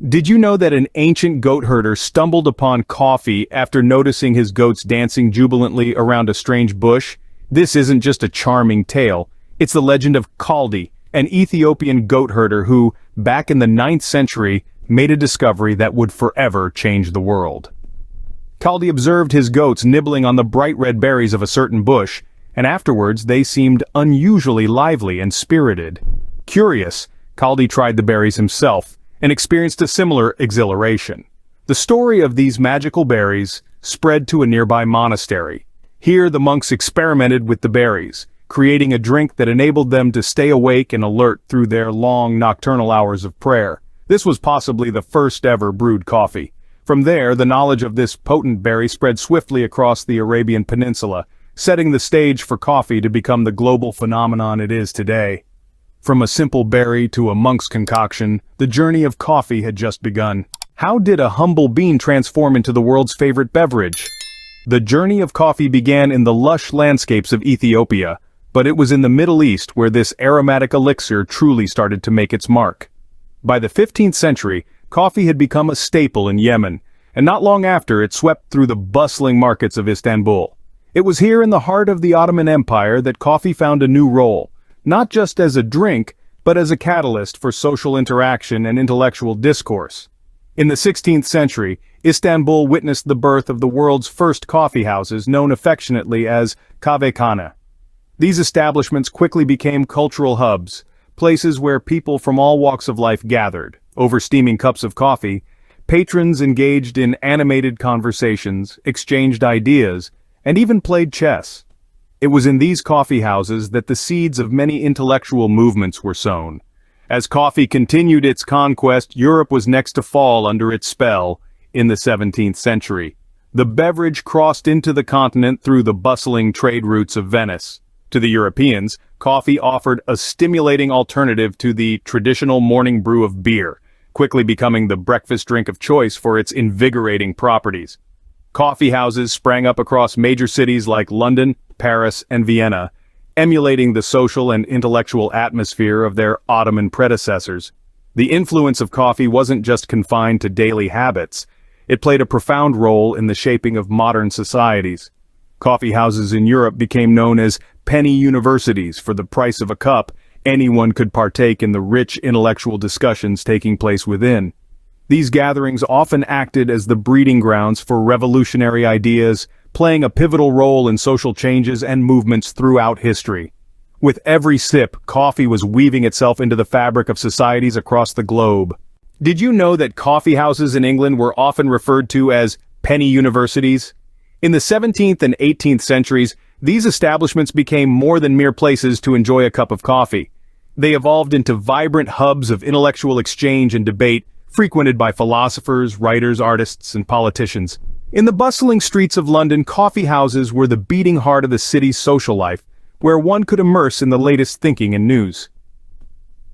Did you know that an ancient goat herder stumbled upon coffee after noticing his goats dancing jubilantly around a strange bush? This isn't just a charming tale, it's the legend of Kaldi, an Ethiopian goat herder who, back in the 9th century, made a discovery that would forever change the world. Kaldi observed his goats nibbling on the bright red berries of a certain bush, and afterwards they seemed unusually lively and spirited. Curious, Kaldi tried the berries himself, and experienced a similar exhilaration. The story of these magical berries spread to a nearby monastery. Here the monks experimented with the berries, creating a drink that enabled them to stay awake and alert through their long nocturnal hours of prayer. This was possibly the first ever brewed coffee. From there, the knowledge of this potent berry spread swiftly across the Arabian Peninsula, setting the stage for coffee to become the global phenomenon it is today. From a simple berry to a monk's concoction, the journey of coffee had just begun. How did a humble bean transform into the world's favorite beverage? The journey of coffee began in the lush landscapes of Ethiopia, but it was in the Middle East where this aromatic elixir truly started to make its mark. By the 15th century, coffee had become a staple in Yemen, and not long after it swept through the bustling markets of Istanbul. It was here in the heart of the Ottoman Empire that coffee found a new role, not just as a drink, but as a catalyst for social interaction and intellectual discourse. In the 16th century, Istanbul witnessed the birth of the world's first coffee houses known affectionately as kahvekhane. These establishments quickly became cultural hubs, places where people from all walks of life gathered. Over steaming cups of coffee, patrons engaged in animated conversations, exchanged ideas, and even played chess. It was in these coffee houses that the seeds of many intellectual movements were sown. As coffee continued its conquest, Europe was next to fall under its spell in the 17th century. The beverage crossed into the continent through the bustling trade routes of Venice. To the Europeans, coffee offered a stimulating alternative to the traditional morning brew of beer, quickly becoming the breakfast drink of choice for its invigorating properties. Coffee houses sprang up across major cities like London, Paris, and Vienna, emulating the social and intellectual atmosphere of their Ottoman predecessors. The influence of coffee wasn't just confined to daily habits. It played a profound role in the shaping of modern societies. Coffee houses in Europe became known as penny universities. For the price of a cup, anyone could partake in the rich intellectual discussions taking place within. These gatherings often acted as the breeding grounds for revolutionary ideas, playing a pivotal role in social changes and movements throughout history. With every sip, coffee was weaving itself into the fabric of societies across the globe. Did you know that coffee houses in England were often referred to as penny universities? In the 17th and 18th centuries, these establishments became more than mere places to enjoy a cup of coffee. They evolved into vibrant hubs of intellectual exchange and debate, frequented by philosophers, writers, artists, and politicians. In the bustling streets of London, coffee houses were the beating heart of the city's social life, where one could immerse in the latest thinking and news.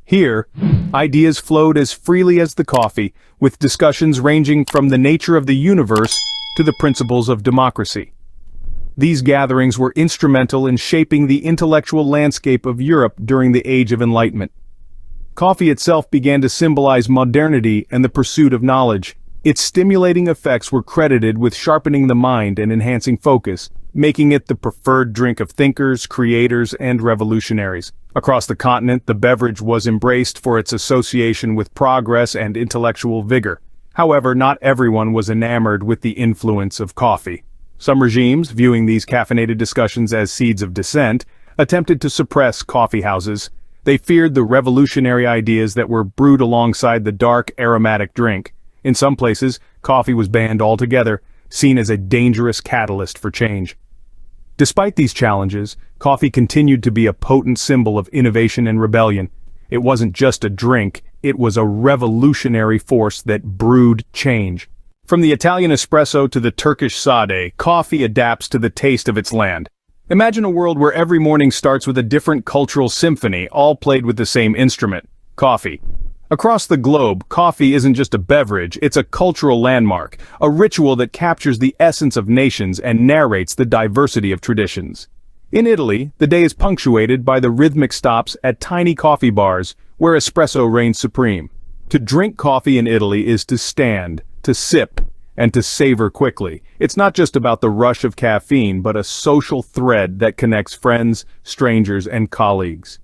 Here, ideas flowed as freely as the coffee, with discussions ranging from the nature of the universe to the principles of democracy. These gatherings were instrumental in shaping the intellectual landscape of Europe during the Age of Enlightenment. Coffee itself began to symbolize modernity and the pursuit of knowledge. Its stimulating effects were credited with sharpening the mind and enhancing focus, making it the preferred drink of thinkers, creators, and revolutionaries. Across the continent, the beverage was embraced for its association with progress and intellectual vigor. However, not everyone was enamored with the influence of coffee. Some regimes, viewing these caffeinated discussions as seeds of dissent, attempted to suppress coffee houses. They feared the revolutionary ideas that were brewed alongside the dark, aromatic drink. In some places, coffee was banned altogether, seen as a dangerous catalyst for change. Despite these challenges, coffee continued to be a potent symbol of innovation and rebellion. It wasn't just a drink, it was a revolutionary force that brewed change. From the Italian espresso to the Turkish sade, coffee adapts to the taste of its land. Imagine a world where every morning starts with a different cultural symphony, all played with the same instrument, coffee. Across the globe, coffee isn't just a beverage, it's a cultural landmark, a ritual that captures the essence of nations and narrates the diversity of traditions. In Italy, the day is punctuated by the rhythmic stops at tiny coffee bars, where espresso reigns supreme. To drink coffee in Italy is to stand, to sip, and to savor quickly. It's not just about the rush of caffeine, but a social thread that connects friends, strangers, and colleagues.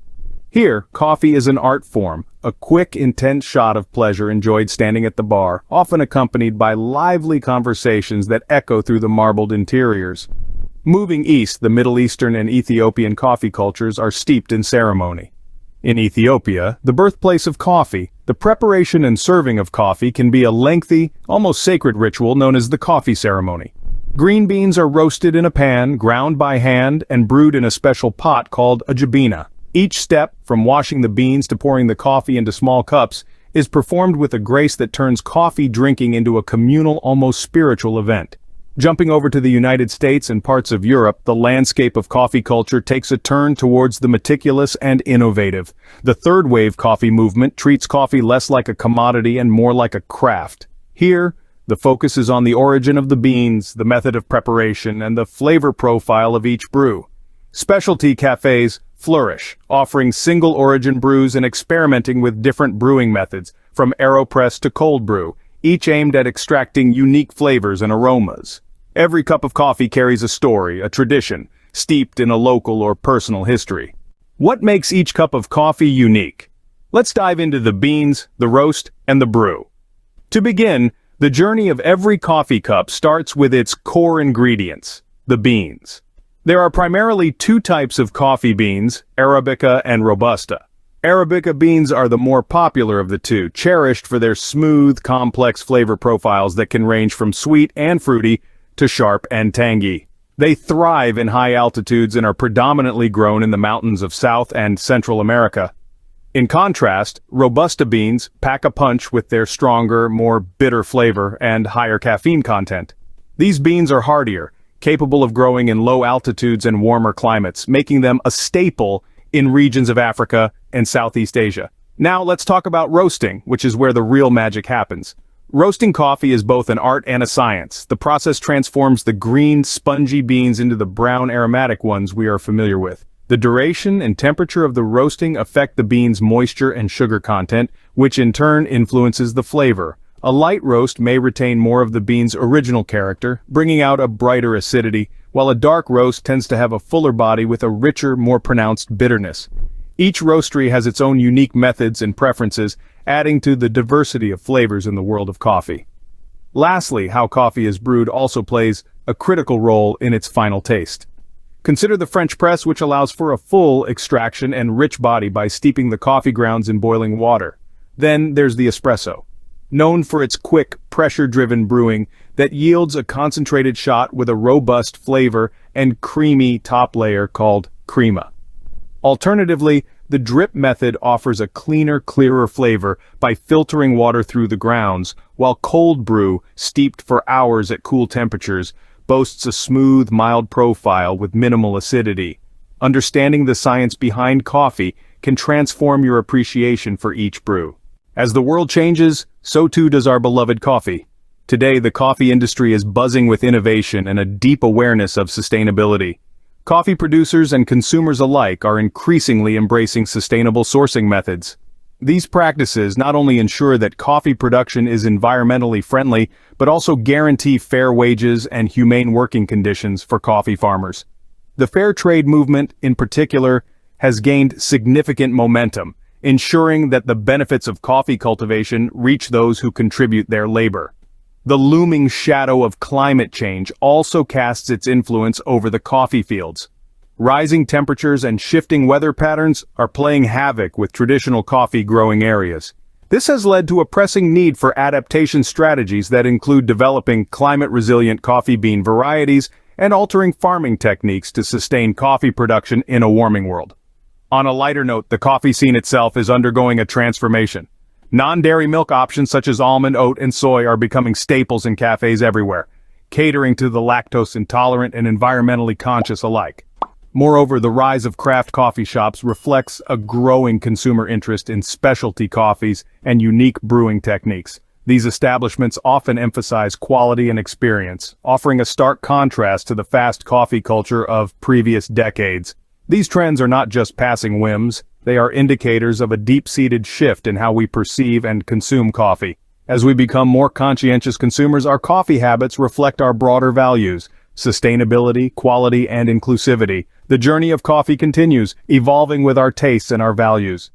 Here, coffee is an art form, a quick, intense shot of pleasure enjoyed standing at the bar, often accompanied by lively conversations that echo through the marbled interiors. Moving east, the Middle Eastern and Ethiopian coffee cultures are steeped in ceremony. In Ethiopia, the birthplace of coffee, the preparation and serving of coffee can be a lengthy, almost sacred ritual known as the coffee ceremony. Green beans are roasted in a pan, ground by hand, and brewed in a special pot called a jabina. Each step, from washing the beans to pouring the coffee into small cups, is performed with a grace that turns coffee drinking into a communal, almost spiritual event. Jumping over to the United States and parts of Europe, the landscape of coffee culture takes a turn towards the meticulous and innovative. The third wave coffee movement treats coffee less like a commodity and more like a craft. Here, the focus is on the origin of the beans, the method of preparation, and the flavor profile of each brew. Specialty cafes flourish, offering single-origin brews and experimenting with different brewing methods, from AeroPress to cold brew, each aimed at extracting unique flavors and aromas. Every cup of coffee carries a story, a tradition, steeped in a local or personal history. What makes each cup of coffee unique? Let's dive into the beans, the roast, and the brew. To begin, the journey of every coffee cup starts with its core ingredients, the beans. There are primarily two types of coffee beans, Arabica and Robusta. Arabica beans are the more popular of the two, cherished for their smooth, complex flavor profiles that can range from sweet and fruity to sharp and tangy. They thrive in high altitudes and are predominantly grown in the mountains of South and Central America. In contrast, Robusta beans pack a punch with their stronger, more bitter flavor and higher caffeine content. These beans are hardier, capable of growing in low altitudes and warmer climates, making them a staple in regions of Africa and Southeast Asia. Now let's talk about roasting, which is where the real magic happens. Roasting coffee is both an art and a science. The process transforms the green, spongy beans into the brown, aromatic ones we are familiar with. The duration and temperature of the roasting affect the beans' moisture and sugar content, which in turn influences the flavor. A light roast may retain more of the beans' original character, bringing out a brighter acidity, while a dark roast tends to have a fuller body with a richer, more pronounced bitterness. Each roastery has its own unique methods and preferences, adding to the diversity of flavors in the world of coffee. Lastly, how coffee is brewed also plays a critical role in its final taste. Consider the French press, which allows for a full extraction and rich body by steeping the coffee grounds in boiling water. Then there's the espresso, known for its quick, pressure-driven brewing that yields a concentrated shot with a robust flavor and creamy top layer called crema. Alternatively, the drip method offers a cleaner, clearer flavor by filtering water through the grounds, while cold brew, steeped for hours at cool temperatures, boasts a smooth, mild profile with minimal acidity. Understanding the science behind coffee can transform your appreciation for each brew. As the world changes, so too does our beloved coffee. Today, the coffee industry is buzzing with innovation and a deep awareness of sustainability. Coffee producers and consumers alike are increasingly embracing sustainable sourcing methods. These practices not only ensure that coffee production is environmentally friendly, but also guarantee fair wages and humane working conditions for coffee farmers. The fair trade movement, in particular, has gained significant momentum, ensuring that the benefits of coffee cultivation reach those who contribute their labor. The looming shadow of climate change also casts its influence over the coffee fields. Rising temperatures and shifting weather patterns are playing havoc with traditional coffee growing areas. This has led to a pressing need for adaptation strategies that include developing climate-resilient coffee bean varieties and altering farming techniques to sustain coffee production in a warming world. On a lighter note, the coffee scene itself is undergoing a transformation. Non-dairy milk options such as almond, oat, and soy are becoming staples in cafes everywhere, catering to the lactose intolerant and environmentally conscious alike. Moreover, the rise of craft coffee shops reflects a growing consumer interest in specialty coffees and unique brewing techniques. These establishments often emphasize quality and experience, offering a stark contrast to the fast coffee culture of previous decades. These trends are not just passing whims, They are indicators of a deep-seated shift in how we perceive and consume coffee. As we become more conscientious consumers, our coffee habits reflect our broader values: sustainability, quality, and inclusivity. The journey of coffee continues, evolving with our tastes and our values.